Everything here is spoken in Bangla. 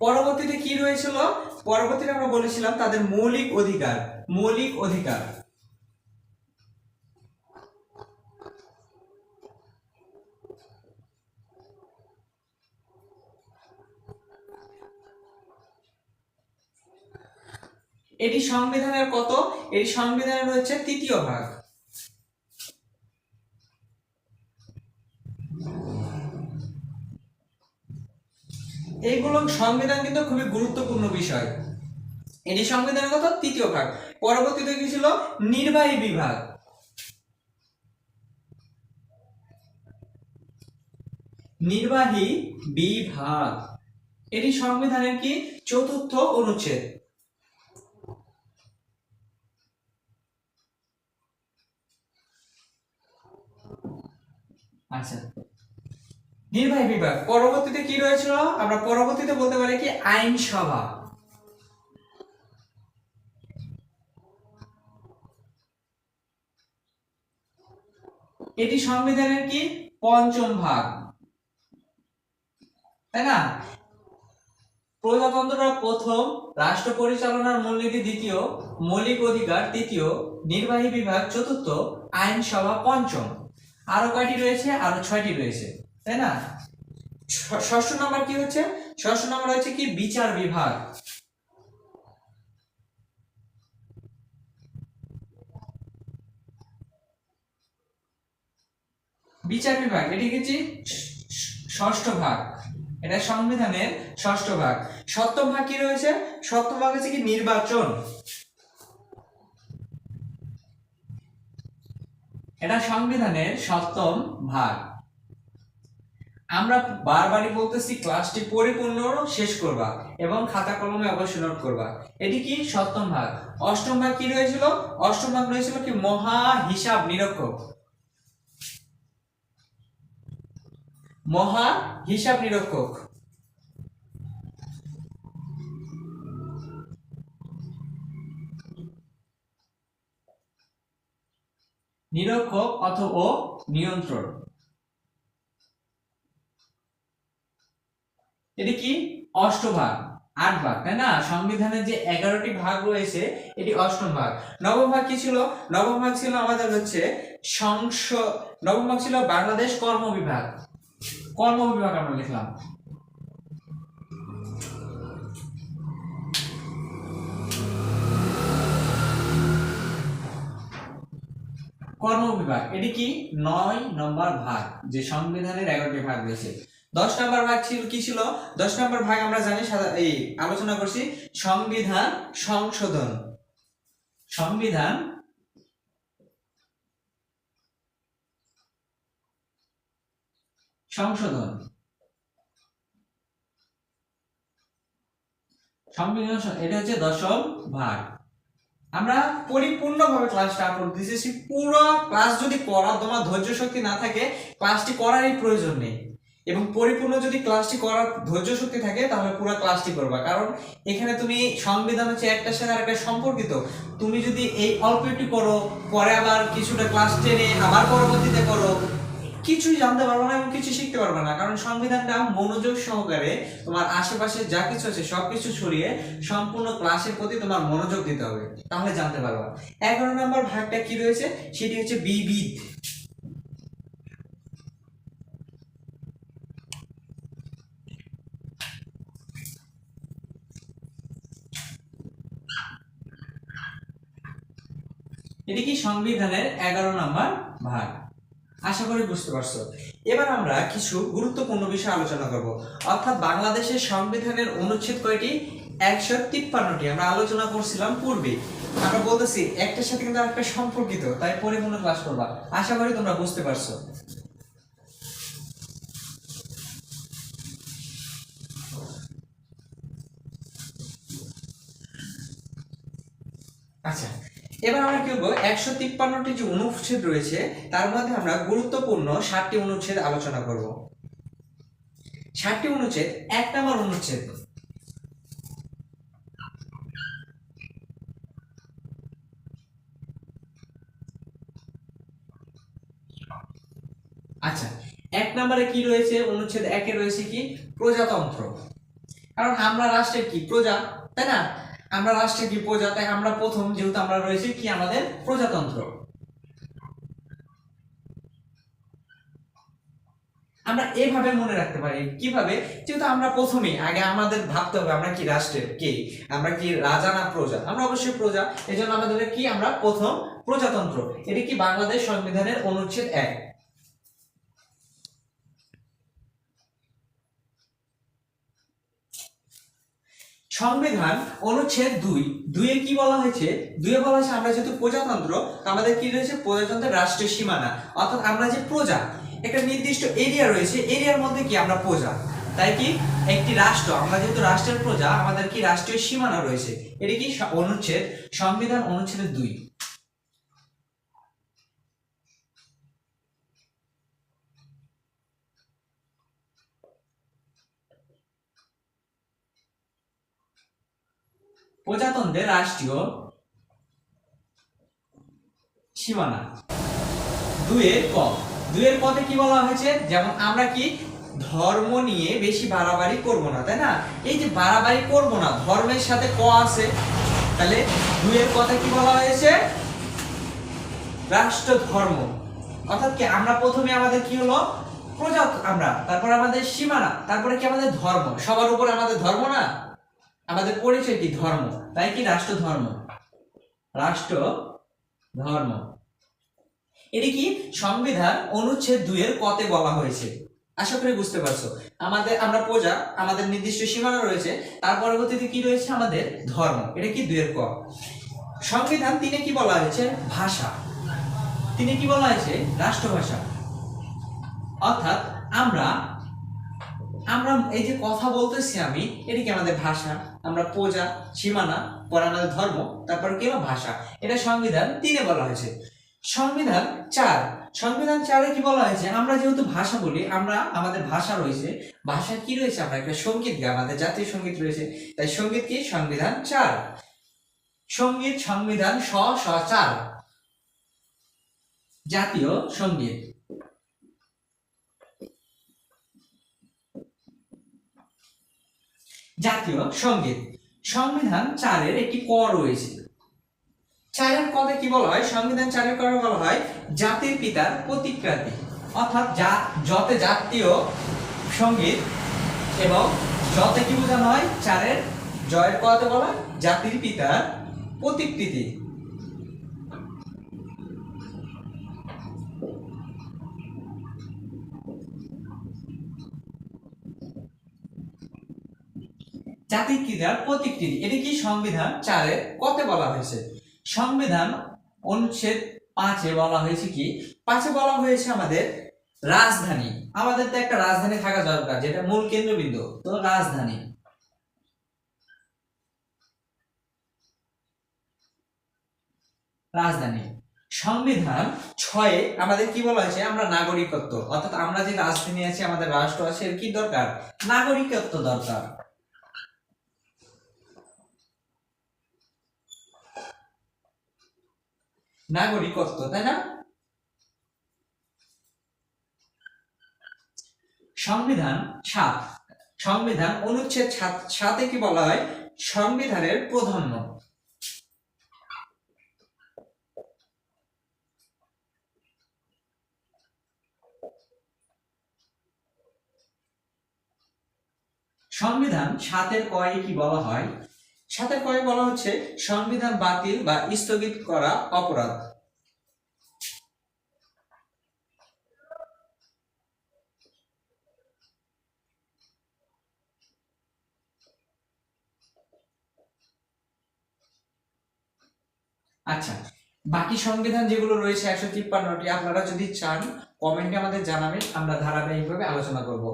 পরবর্তীতে কি রয়েছিল, পরবর্তীতে আমরা বলেছিলাম তাদের মৌলিক অধিকার, মৌলিক অধিকার। এটি সংবিধানের কত, এই সংবিধানের হচ্ছে 3য় ভাগ। এইগুলো সংবিধান কিন্তু খুবই গুরুত্বপূর্ণ বিষয়। এটি সংবিধানের কত, 3য় ভাগ। পরবর্তীতে কি ছিল, নির্বাহী বিভাগ। নির্বাহী বিভাগ এটি সংবিধানের কি 4র্থ অনুচ্ছেদ। আচ্ছা, নির্বাহী বিভাগ। পরবর্তীতে কি রয়েছিল, আমরা পরবর্তীতে বলতে পারি কি আইনসভা। এটি সংবিধানের কি 5ম ভাগ, তাই না? প্রজাতন্ত্র প্রথম, রাষ্ট্র পরিচালনার মূলনীতি দ্বিতীয়, মৌলিক অধিকার তৃতীয়, নির্বাহী বিভাগ চতুর্থ, আইনসভা পঞ্চম। আরো কয়টি রয়েছে, আরো 6টি রয়েছে, তাই না? ষষ্ঠ নাম্বার কি হচ্ছে, ষষ্ঠ নাম্বার হচ্ছে কি বিচার বিভাগ। বিচার বিভাগ এটি হচ্ছে ষষ্ঠ ভাগ, এটা সংবিধানের ষষ্ঠ ভাগ। সপ্তম ভাগ কি রয়েছে, সপ্তম ভাগ হচ্ছে কি নির্বাচন, এটা সংবিধানের সপ্তম ভাগ। আমরা বারবারই বলতেছি ক্লাসটি পরিপূর্ণ শেষ করবা এবং খাতা কলমে অবশ্যই নোট করবা। এটি কি সপ্তম ভাগ। অষ্টম ভাগ কি রয়েছিল, অষ্টম ভাগ রয়েছিল কি মহা হিসাব নিরীক্ষক, মহা হিসাব নিরীক্ষক। নিরীক্ষক অথবা নিয়ন্ত্রণ, এটি কি অষ্টভাগ, 8 ভাগ, তাই না? সংবিধানের যে 11টি ভাগ রয়েছে এটি অষ্টম ভাগ। নবম ভাগ কি ছিল, নবম ভাগ ছিল আমাদের হচ্ছে নবম ভাগ ছিল বাংলাদেশ কর্ম বিভাগ, কর্ম বিভাগ আমরা লিখলাম। কর্ম বিভাগ এটি কি 9 নম্বর ভাগ, যে সংবিধানের 11টি ভাগ রয়েছে। 10 নম্বর ভাগ ছিল কি ছিল, 10 নম্বর ভাগ আমরা জানি এই আলোচনা করছি সংবিধান সংশোধন, সংবিধান সংশোধন, সংবিধান এটা হচ্ছে 10ম ভাগ। আমরা পরিপূর্ণভাবে ক্লাসটা আপলোড দিতেছি, পুরো ক্লাস যদি করা তোমার ধৈর্য শক্তি না থাকে ক্লাসটি করারই প্রয়োজন নেই, এবং পরিপূর্ণ যদি ক্লাসটি করার ধৈর্য শক্তি থাকে তাহলে পুরো ক্লাসটি করবা। কারণ এখানে তুমি সংবিধান হচ্ছে একটার সাথে আরেকটা সম্পর্কিত। তুমি যদি এই অল্প একটু করো, পরে আবার কিছুটা ক্লাস টেনে আবার পরবর্তীতে করো, কিছুই জানতে পারবে না এবং কিছু শিখতে পারবে না। কারণ সংবিধানটা মনোযোগ সহকারে তোমার আশেপাশে যা কিছু আছে সবকিছু ছড়িয়ে সম্পূর্ণ ক্লাসের প্রতি তোমার মনোযোগ দিতে হবে, তাহলে জানতে পারবা। 11 নম্বর ভাগটা কি রয়েছে, সেটি হচ্ছে বিবিধ। এটি কি সংবিধানের 11 নম্বর ভাগ। আশা করি বুঝতে পারছো। এবার আমরা কিছু গুরুত্বপূর্ণ বিষয় আলোচনা করব, অর্থাৎ বাংলাদেশের সংবিধানের অনুচ্ছেদ কয়টি, 153টি। আমরা আলোচনা করছিলাম পূর্বে, আমরা বলতেছি একটার সাথে কিন্তু আরেকটা সম্পর্কিত, তাই পরিপূর্ণ ক্লাস করবা। আশা করি তোমরা বুঝতে পারছো। আচ্ছা, এবার আমরা কি করবো, 153টি যে অনুচ্ছেদ রয়েছে তার মধ্যে আমরা গুরুত্বপূর্ণ 7টি অনুচ্ছেদ আলোচনা করব। 7টি অনুচ্ছেদ। 1 নম্বর অনুচ্ছেদ, আচ্ছা 1 নম্বরে কি রয়েছে, অনুচ্ছেদ 1-এ রয়েছে কি প্রজাতন্ত্র। কারণ আমরা রাষ্ট্রের কি প্রজা, তাই না? আমরা রাষ্ট্রের কি প্রজা, তাই আমরা প্রথম যেহেতু আমরা রয়েছি কি আমাদের প্রজাতন্ত্র। আমরা এভাবে মনে রাখতে পারি কিভাবে, যেহেতু আমরা প্রথমেই আগে আমাদের ভাবতে হবে আমরা কি রাষ্ট্রের কে, আমরা কি রাজা না প্রজা, আমরা অবশ্যই প্রজা, এজন্য আমাদের কি আমরা প্রথম প্রজাতন্ত্র। এটি কি বাংলাদেশ সংবিধানের অনুচ্ছেদ 1। সংবিধান অনুচ্ছেদ 2 এ কি বলা হয়েছে, 2 এ বলা হয়েছে আমরা যেহেতু প্রজাতন্ত্র, আমাদের কি রয়েছে প্রজাতন্ত্রের রাষ্ট্রীয় সীমানা, অর্থাৎ আমরা যে প্রজা একটা নির্দিষ্ট এরিয়া রয়েছে, এরিয়ার মধ্যে কি আমরা প্রজা, তাই কি একটি রাষ্ট্র, আমরা যেহেতু রাষ্ট্রের প্রজা আমাদের কি রাষ্ট্রীয় সীমানা রয়েছে। এটি কি অনুচ্ছেদ, সংবিধান অনুচ্ছেদ 2। প্রজাতন্ত্রের রাষ্ট্রীয় সীমানা 2 এর ক, 2 এর কতে কি বলা হয়েছে, যেমন আমরা কি ধর্ম নিয়ে বেশি বাড়াবাড়ি করব না, তাই না? এই যে বাড়াবাড়ি করব না, ধর্মের সাথে ক আছে, তাহলে 2 এর কথা কি বলা হয়েছে, রাষ্ট্র ধর্ম, অর্থাৎ কি আমরা প্রথমে আমাদের কি হলো প্রজা, আমরা তারপর আমাদের সীমানা, তারপরে কি আমাদের ধর্ম, সবার উপরে আমাদের ধর্ম না, আমাদের পরিচয় কি ধর্ম, তাই কি রাষ্ট্র ধর্ম, রাষ্ট্র ধর্ম। এটি কি সংবিধান অনুচ্ছেদ 2 এর কতে বলা হয়েছে। আশা করি বুঝতে পারছো, আমাদের আমরা প্রজা, আমাদের নির্দিষ্ট সীমানা রয়েছে, তার পরবর্তীতে কি রয়েছে আমাদের ধর্ম, এটা কি 2 এর ক। সংবিধান 3 এ কি বলা হয়েছে, ভাষা, 3 এ কি বলা হয়েছে, রাষ্ট্রভাষা, অর্থাৎ আমরা আমরা এই যে কথা বলতেছি আমি, এটা কি আমাদের ভাষা, আমরা প্রজা, সীমানা, পরে আমাদের ধর্ম, তারপর কি হলো ভাষা, এটা সংবিধান 3 এ বলা হয়েছে। সংবিধান 4, সংবিধান 4 এ কি বলা হয়েছে, আমরা যেহেতু ভাষা বলি, আমরা আমাদের ভাষা রয়েছে, ভাষা কি রয়েছে, আমরা একটা সঙ্গীত গাই, আমাদের জাতীয় সঙ্গীত রয়েছে, তাই সঙ্গীত কি সংবিধান 4, সঙ্গীত সংবিধান স 4, জাতীয় সঙ্গীত। জাতীয় সঙ্গীত সংবিধান 4 এর একটি ক রয়েছে, 4 এর কতে কি বলা হয়, সংবিধান 4 এর কতে বলা হয় জাতির পিতার প্রতিকৃতি, অর্থাৎ যতে জাতীয় সঙ্গীত এবং যতে কি বোঝানো হয়, 4 এর জয়ের কতে বলা হয় জাতির পিতার প্রতিকৃতি। জাতির পিতার প্রতিকৃতি, এটি কি সংবিধান 4 এর কতে বলা হয়েছে। সংবিধান অনুচ্ছেদ 5 এ বলা হয়েছে কি, 5 এ বলা হয়েছে আমাদের রাজধানী, আমাদের তো একটা রাজধানী থাকা দরকার, যেটা মূল কেন্দ্রবিন্দু, তো রাজধানী, রাজধানী। সংবিধান 6 এ আমাদের কি বলা হয়েছে, আমরা নাগরিকত্ব, অর্থাৎ আমরা যে রাজধানী আছে, আমাদের রাষ্ট্র আছে, এর কি দরকার, নাগরিকত্ব দরকার, নাগরিকত্ব, তাই না? সংবিধান 7, সংবিধান অনুচ্ছেদ 7 এ কি বলা হয়, সংবিধানের প্রাধান্য, সংবিধান 7 এর ক এ কি বলা হয়, 7 এর ক এ বলা হচ্ছে সংবিধান বাতিল বা স্থগিত করা অপরাধ। আচ্ছা, বাকি সংবিধান যেগুলো রয়েছে 153টি, আপনারা যদি চান কমেন্টে আমাদের জানাবেন, আমরা ধারাবাহিকভাবে আলোচনা করব।